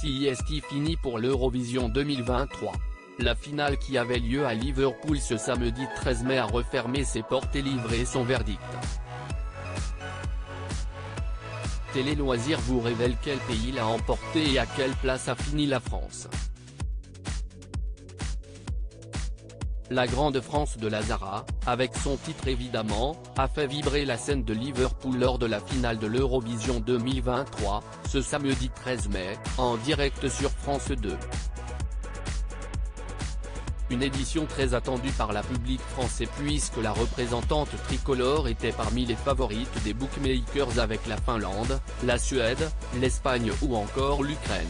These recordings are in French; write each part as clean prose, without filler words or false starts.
CEST fini pour l'Eurovision 2023. La finale qui avait lieu à Liverpool ce samedi 13 mai a refermé ses portes et livré son verdict. Télé Loisirs vous révèle quel pays l'a emporté et à quelle place a fini la France. La Grande France de Lazara, avec son titre évidemment, a fait vibrer la scène de Liverpool lors de la finale de l'Eurovision 2023, ce samedi 13 mai, en direct sur France 2. Une édition très attendue par la public français puisque la représentante tricolore était parmi les favorites des bookmakers avec la Finlande, la Suède, l'Espagne ou encore l'Ukraine.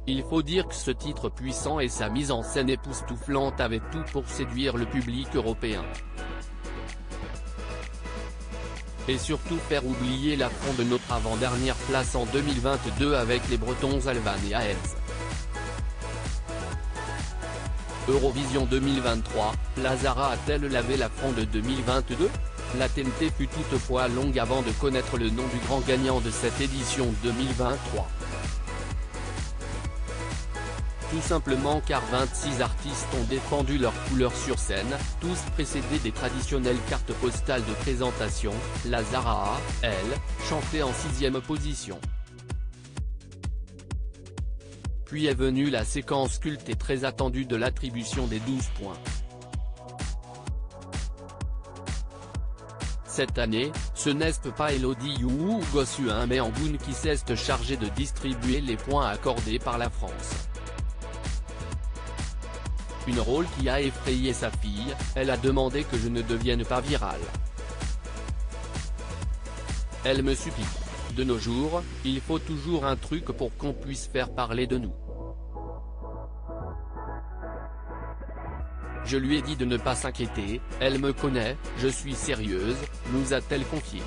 Il faut dire que ce titre puissant et sa mise en scène époustouflante avaient tout pour séduire le public européen. Et surtout faire oublier l'affront de notre avant-dernière place en 2022 avec les Bretons Alvan et Aels. Eurovision 2023, Lazara a-t-elle lavé l'affront de 2022 ? La TNT fut toutefois longue avant de connaître le nom du grand gagnant de cette édition 2023. Tout simplement car 26 artistes ont défendu leur couleur sur scène, tous précédés des traditionnelles cartes postales de présentation. Lazara a, elle, chanté en 6e position. Puis est venue la séquence culte et très attendue de l'attribution des 12 points. Cette année, ce n'est pas Elodie ou Gossuin mais Angoun qui s'est chargé de distribuer les points accordés par la France. Une rôle qui a effrayé sa fille, elle a demandé que je ne devienne pas virale. Elle me supplie. De nos jours, il faut toujours un truc pour qu'on puisse faire parler de nous. Je lui ai dit de ne pas s'inquiéter, elle me connaît, je suis sérieuse, nous a-t-elle confié.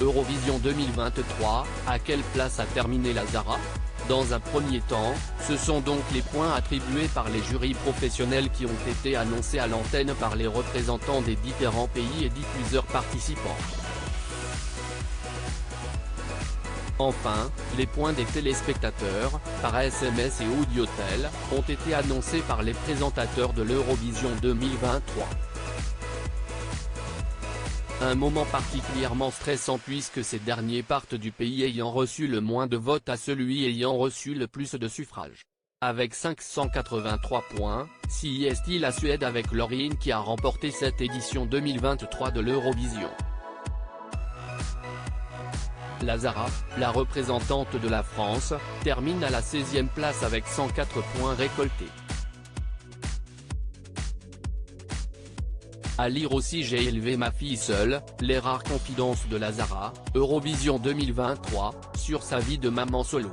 Eurovision 2023, à quelle place a terminé Lazara ? Dans un premier temps, ce sont donc les points attribués par les jurys professionnels qui ont été annoncés à l'antenne par les représentants des différents pays et diffuseurs participants. Enfin, les points des téléspectateurs, par SMS et audiotel, ont été annoncés par les présentateurs de l'Eurovision 2023. Un moment particulièrement stressant puisque ces derniers partent du pays ayant reçu le moins de votes à celui ayant reçu le plus de suffrages. Avec 583 points, CEST la Suède avec Loreen qui a remporté cette édition 2023 de l'Eurovision. Lazara, la représentante de la France, termine à la 16e place avec 104 points récoltés. À lire aussi J'ai élevé ma fille seule, les rares confidences de Lazara, Eurovision 2023, sur sa vie de maman solo.